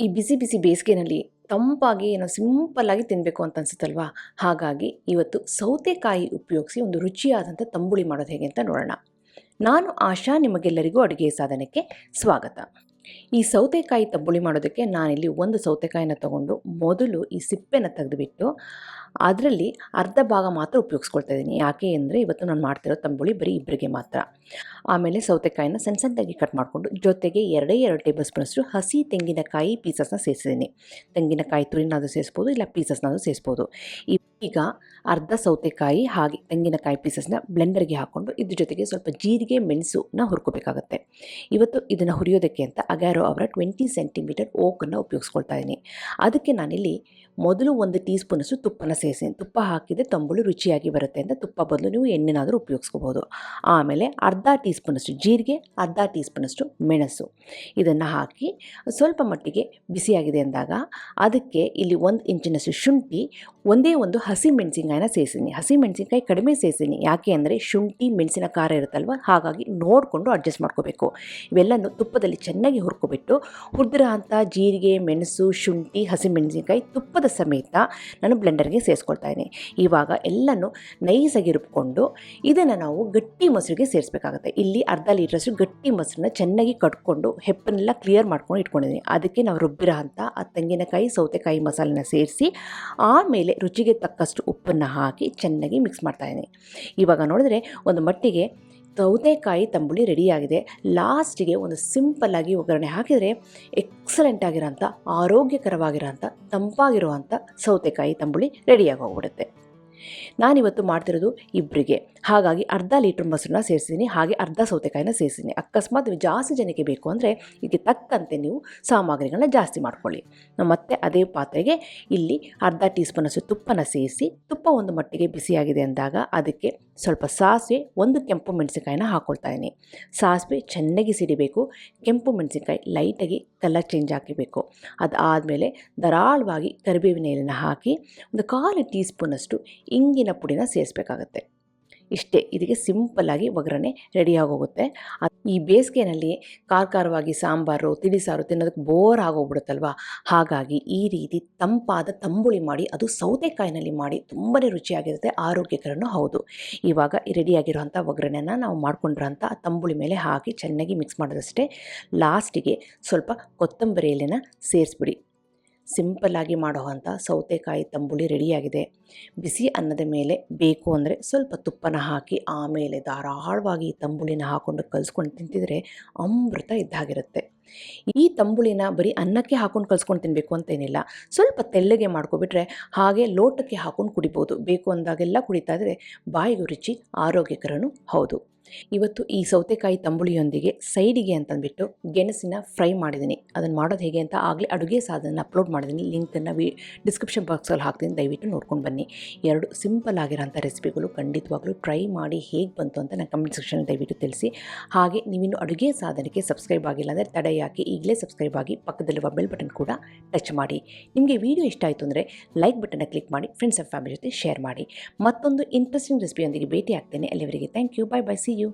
ಈ ಬಿಸಿ ಬಿಸಿ ಬೇಸಿಗೆನಲ್ಲಿ ತಂಪಾಗಿ ಏನೋ ಸಿಂಪಲ್ಲಾಗಿ ತಿನ್ನಬೇಕು ಅಂತ ಅನಿಸುತ್ತಲ್ವಾ. ಹಾಗಾಗಿ ಇವತ್ತು ಸೌತೆಕಾಯಿ ಉಪಯೋಗಿಸಿ ಒಂದು ರುಚಿಯಾದಂಥ ತಂಬುಳಿ ಮಾಡೋದು ಹೇಗೆ ಅಂತ ನೋಡೋಣ. ನಾನು ಆಶಾ, ನಿಮಗೆಲ್ಲರಿಗೂ ಅಡುಗೆ ಸಾಧನಕ್ಕೆ ಸ್ವಾಗತ. ಈ ಸೌತೆಕಾಯಿ ತಂಬುಳಿ ಮಾಡೋದಕ್ಕೆ ನಾನಿಲ್ಲಿ ಒಂದು ಸೌತೆಕಾಯಿನ ತಗೊಂಡು ಮೊದಲು ಈ ಸಿಪ್ಪೆನ ತೆಗೆದುಬಿಟ್ಟು ಅದರಲ್ಲಿ ಅರ್ಧ ಭಾಗ ಮಾತ್ರ ಉಪಯೋಗಿಸ್ಕೊಳ್ತಾ ಇದ್ದೀನಿ. ಯಾಕೆ ಅಂದರೆ ಇವತ್ತು ನಾನು ಮಾಡ್ತಿರೋ ತಂಬುಳಿ ಬರೀ ಇಬ್ಬರಿಗೆ ಮಾತ್ರ. ಆಮೇಲೆ ಸೌತೆಕಾಯಿನ ಸಣ್ಣ ಸಣ್ಣದಾಗಿ ಕಟ್ ಮಾಡಿಕೊಂಡು ಜೊತೆಗೆ 2 ಟೇಬಲ್ ಸ್ಪೂನಷ್ಟು ಹಸಿ ತೆಂಗಿನಕಾಯಿ ಪೀಸಸ್ನ ಸೇರಿಸಿದ್ದೀನಿ. ತೆಂಗಿನಕಾಯಿ ತುರಿನಾದರೂ ಸೇರಿಸ್ಬೋದು, ಇಲ್ಲ ಪೀಸಸ್ನಾದರೂ ಸೇರಿಸ್ಬೋದು. ಈಗ ಅರ್ಧ ಸೌತೆಕಾಯಿ ಹಾಗೆ ತೆಂಗಿನಕಾಯಿ ಪೀಸಸ್ನ ಬ್ಲೆಂಡರ್ಗೆ ಹಾಕ್ಕೊಂಡು ಇದ್ರ ಜೊತೆಗೆ ಸ್ವಲ್ಪ ಜೀರಿಗೆ ಮೆಣಸುನ ಹುರ್ಕೋಬೇಕಾಗತ್ತೆ. ಇವತ್ತು ಇದನ್ನು ಹುರಿಯೋದಕ್ಕೆ ಅಂತ ಅಗ್ಯಾರೋ ಅವರ 20 ಸೆಂಟಿಮೀಟರ್ ಓಕನ್ನು ಉಪಯೋಗಿಸ್ಕೊಳ್ತಾ ಇದ್ದೀನಿ. ಅದಕ್ಕೆ ನಾನಿಲ್ಲಿ ಮೊದಲು 1 ಟೀ ಸ್ಪೂನಷ್ಟು ತುಪ್ಪನ ಸೇರಿಸಿದ್ದೀನಿ. ತುಪ್ಪ ಹಾಕಿದರೆ ತಂಬುಳಿ ರುಚಿಯಾಗಿ ಬರುತ್ತೆ ಅಂತ ತುಪ್ಪ ಬದಲು ನೀವು ಎಣ್ಣೆನಾದರೂ ಉಪಯೋಗಿಸ್ಕೋಬೋದು. ಆಮೇಲೆ ಅರ್ಧ ಟೀ ಸ್ಪೂನಷ್ಟು ಜೀರಿಗೆ, ಅರ್ಧ ಟೀ ಸ್ಪೂನಷ್ಟು ಮೆಣಸು ಇದನ್ನು ಹಾಕಿ ಸ್ವಲ್ಪ ಮಟ್ಟಿಗೆ ಬಿಸಿಯಾಗಿದೆ ಅಂದಾಗ ಅದಕ್ಕೆ ಇಲ್ಲಿ 1 ಇಂಚಿನಷ್ಟು ಶುಂಠಿ, ಒಂದೇ ಒಂದು ಹಸಿ ಮೆಣಸಿನ್ಕಾಯಿನ ಸೇರಿಸಿದ್ದೀನಿ. ಹಸಿ ಮೆಣಸಿನ್ಕಾಯಿ ಕಡಿಮೆ ಸೇರಿಸಿದ್ದೀನಿ. ಯಾಕೆ ಅಂದರೆ ಶುಂಠಿ ಮೆಣಸಿನ ಖಾರ ಇರುತ್ತಲ್ವ, ಹಾಗಾಗಿ ನೋಡಿಕೊಂಡು ಅಡ್ಜಸ್ಟ್ ಮಾಡ್ಕೋಬೇಕು. ಇವೆಲ್ಲನೂ ತುಪ್ಪದಲ್ಲಿ ಚೆನ್ನಾಗಿ ಹುರ್ಕೊಬಿಟ್ಟು ಹುರಿದಿರೋ ಅಂಥ ಜೀರಿಗೆ, ಮೆಣಸು, ಶುಂಠಿ, ಹಸಿ ಮೆಣಸಿನ್ಕಾಯಿ ತುಪ್ಪದ ಸಮೇತ ನಾನು ಬ್ಲೆಂಡರ್ಗೆ ಸೇರಿಸ್ಕೊಳ್ತಾ ಇದ್ದೀನಿ. ಇವಾಗ ಎಲ್ಲನೂ ನೈಸಾಗಿ ರುಬ್ಕೊಂಡು ಇದನ್ನು ನಾವು ಗಟ್ಟಿ ಮೊಸರಿಗೆ ಸೇರಿಸಬೇಕಾಗುತ್ತೆ. ಇಲ್ಲಿ ಅರ್ಧ ಲೀಟ್ರಷ್ಟು ಗಟ್ಟಿ ಮೊಸರನ್ನ ಚೆನ್ನಾಗಿ ಕಟ್ಕೊಂಡು ಹೆಪ್ಪನ್ನೆಲ್ಲ ಕ್ಲಿಯರ್ ಮಾಡ್ಕೊಂಡು ಇಟ್ಕೊಂಡಿದ್ದೀನಿ. ಅದಕ್ಕೆ ನಾವು ರುಬ್ಬಿರೋ ಅಂಥ ಆ ತೆಂಗಿನಕಾಯಿ ಸೌತೆಕಾಯಿ ಮಸಾಲೆನ ಸೇರಿಸಿ ಆಮೇಲೆ ರುಚಿಗೆ ತಕ್ಕಷ್ಟು ಉಪ್ಪನ್ನು ಹಾಕಿ ಚೆನ್ನಾಗಿ ಮಿಕ್ಸ್ ಮಾಡ್ತಾಯಿದ್ದೀನಿ. ಇವಾಗ ನೋಡಿದ್ರೆ ಒಂದು ಮಟ್ಟಿಗೆ ಸೌತೆಕಾಯಿ ತಂಬುಳಿ ರೆಡಿಯಾಗಿದೆ. ಲಾಸ್ಟಿಗೆ ಒಂದು ಸಿಂಪಲ್ಲಾಗಿ ಒಗ್ಗರಣೆ ಹಾಕಿದರೆ ಎಕ್ಸಲೆಂಟ್ ಆಗಿರೋಂಥ ಆರೋಗ್ಯಕರವಾಗಿರೋಂಥ ತಂಪಾಗಿರುವಂಥ ಸೌತೆಕಾಯಿ ತಂಬುಳಿ ರೆಡಿಯಾಗಿ ಹೋಗ್ಬಿಡುತ್ತೆ. ನಾನಿವತ್ತು ಮಾಡ್ತಿರೋದು ಇಬ್ಬರಿಗೆ, ಹಾಗಾಗಿ ಅರ್ಧ ಲೀಟ್ರ್ ಮೊಸರನ್ನ ಸೇರಿಸಿದ್ದೀನಿ, ಹಾಗೆ ಅರ್ಧ ಸೌತೆಕಾಯಿನ ಸೇರಿಸಿದ್ದೀನಿ. ಅಕಸ್ಮಾತ್ ಜಾಸ್ತಿ ಜನಕ್ಕೆ ಬೇಕು ಅಂದರೆ ಇದಕ್ಕೆ ತಕ್ಕಂತೆ ನೀವು ಸಾಮಗ್ರಿಗಳನ್ನ ಜಾಸ್ತಿ ಮಾಡ್ಕೊಳ್ಳಿ. ಮತ್ತು ಅದೇ ಪಾತ್ರೆಗೆ ಇಲ್ಲಿ ಅರ್ಧ ಟೀ ಸ್ಪೂನಷ್ಟು ತುಪ್ಪನ ಸೇರಿಸಿ, ತುಪ್ಪ ಒಂದು ಮಟ್ಟಿಗೆ ಬಿಸಿಯಾಗಿದೆ ಅಂದಾಗ ಅದಕ್ಕೆ ಸ್ವಲ್ಪ ಸಾಸಿವೆ, 1 ಕೆಂಪು ಮೆಣಸಿನ್ಕಾಯಿನ ಹಾಕ್ಕೊಳ್ತಾ ಇದ್ದೀನಿ. ಸಾಸಿವೆ ಚೆನ್ನಾಗಿ ಸಿಡಿಬೇಕು, ಕೆಂಪು ಮೆಣಸಿನ್ಕಾಯಿ ಲೈಟಾಗಿ ಕಲರ್ ಚೇಂಜ್ ಹಾಕಿಬೇಕು. ಅದಾದಮೇಲೆ ಧಾರಾಳವಾಗಿ ಕರಿಬೇವಿನ ಎಲೆನ ಹಾಕಿ ಒಂದು 1/4 ಟೀ ಸ್ಪೂನಷ್ಟು ಇಂಗಿನ ಪುಡಿನ ಸೇರಿಸಬೇಕಾಗತ್ತೆ. ಇಷ್ಟೇ, ಇದಕ್ಕೆ ಸಿಂಪಲ್ಲಾಗಿ ಒಗ್ಗರಣೆ ರೆಡಿಯಾಗೋಗುತ್ತೆ. ಈ ಬೇಸಿಗೆಯಲ್ಲಿ ಖಾರವಾಗಿ ಸಾಂಬಾರು, ತಿಳಿಸಾರು ತಿನ್ನೋದಕ್ಕೆ ಬೋರ್ ಆಗೋಗ್ಬಿಡುತ್ತಲ್ವ. ಹಾಗಾಗಿ ಈ ರೀತಿ ತಂಪಾದ ತಂಬುಳಿ ಮಾಡಿ, ಅದು ಸೌತೆಕಾಯಿನಲ್ಲಿ ಮಾಡಿ ತುಂಬಾ ರುಚಿಯಾಗಿರುತ್ತೆ, ಆರೋಗ್ಯಕರನೂ ಹೌದು. ಇವಾಗ ರೆಡಿಯಾಗಿರೋಂಥ ಒಗ್ಗರಣೆನ ನಾವು ಮಾಡ್ಕೊಂಡಿರೋಂಥ ತಂಬುಳಿ ಮೇಲೆ ಹಾಕಿ ಚೆನ್ನಾಗಿ ಮಿಕ್ಸ್ ಮಾಡೋದಷ್ಟೇ. ಲಾಸ್ಟಿಗೆ ಸ್ವಲ್ಪ ಕೊತ್ತಂಬರಿ ಎಲೆನ ಸೇರಿಸ್ಬಿಡಿ. ಸಿಂಪಲ್ಲಾಗಿ ಮಾಡುವಂಥ ಸೌತೆಕಾಯಿ ತಂಬುಳಿ ರೆಡಿಯಾಗಿದೆ. ಬಿಸಿ ಅನ್ನದ ಮೇಲೆ ಬೇಕು ಅಂದರೆ ಸ್ವಲ್ಪ ತುಪ್ಪನ ಹಾಕಿ ಆಮೇಲೆ ಧಾರಾಳವಾಗಿ ತಂಬುಳಿನ ಹಾಕ್ಕೊಂಡು ಕಲಿಸ್ಕೊಂಡು ತಿಂತಿದ್ರೆ ಅಮೃತ ಇದ್ದಾಗಿರುತ್ತೆ. ಈ ತಂಬುಳಿನ ಬರೀ ಅನ್ನಕ್ಕೆ ಹಾಕ್ಕೊಂಡು ಕಲಿಸ್ಕೊಂಡು ತಿನ್ನಬೇಕು ಅಂತೇನಿಲ್ಲ, ಸ್ವಲ್ಪ ತೆಳ್ಳಗೆ ಮಾಡ್ಕೊಬಿಟ್ರೆ ಹಾಗೆ ಲೋಟಕ್ಕೆ ಹಾಕ್ಕೊಂಡು ಕುಡಿಬೋದು. ಬೇಕು ಅಂದಾಗೆಲ್ಲ ಕುಡಿತಾ ಇದ್ದರೆ ಬಾಯಿಗೂ ರುಚಿ, ಆರೋಗ್ಯಕರನೂ ಹೌದು. ಇವತ್ತು ಈ ಸೌತೆಕಾಯಿ ತಂಬುಳಿಯೊಂದಿಗೆ ಸೈಡಿಗೆ ಅಂತಂದ್ಬಿಟ್ಟು ಗೆಣಸಿನ ಫ್ರೈ ಮಾಡಿದ್ದೀನಿ. ಅದನ್ನು ಮಾಡೋದು ಹೇಗೆ ಅಂತ ಆಗಲೇ ಅಡುಗೆ ಸಾಧನ ಅಪ್ಲೋಡ್ ಮಾಡಿದ್ದೀನಿ. ಲಿಂಕನ್ನು ಡಿಸ್ಕ್ರಿಪ್ಷನ್ ಬಾಕ್ಸಲ್ಲಿ ಹಾಕ್ತೀನಿ, ದಯವಿಟ್ಟು ನೋಡ್ಕೊಂಡು ಬನ್ನಿ. 2 ಸಿಂಪಲ್ ಆಗಿರೋಂಥ ರೆಸಿಪಿಗಳು ಖಂಡಿತವಾಗ್ಲೂ ಟ್ರೈ ಮಾಡಿ ಹೇಗೆ ಬಂತು ಅಂತ ನಾನು ಕಮೆಂಟ್ ಸೆಕ್ಷನ್ ದಯವಿಟ್ಟು ತಿಳಿಸಿ. ಹಾಗೆ ನೀವಿನ್ನು ಅಡುಗೆ ಸಾಧನಕ್ಕೆ ಸಬ್ಸ್ಕ್ರೈಬ್ ಆಗಿಲ್ಲ ಅಂದರೆ ತಡೆ ಯಾಕೆ, ಈಗಲೇ ಸಬ್ಸ್ಕ್ರೈಬ್ ಆಗಿ ಪಕ್ಕದಲ್ಲಿರುವ ಬೆಲ್ ಬಟನ್ ಕೂಡ ಟಚ್ ಮಾಡಿ. ನಿಮಗೆ ವಿಡಿಯೋ ಇಷ್ಟ ಆಯಿತು ಅಂದರೆ ಲೈಕ್ ಬಟನ್ನ ಕ್ಲಿಕ್ ಮಾಡಿ, ಫ್ರೆಂಡ್ಸ್ ಆ್ಯಂಡ್ ಫ್ಯಾಮಿಲಿ ಜೊತೆ ಶೇರ್ ಮಾಡಿ. ಮತ್ತೊಂದು ಇಂಟ್ರೆಸ್ಟಿಂಗ್ ರೆಸಿಪಿಯೊಂದಿಗೆ ಭೇಟಿ ಆಗ್ತೇನೆ. ಅಲ್ಲಿವರೆಗೆ thank you, bye bye, see you.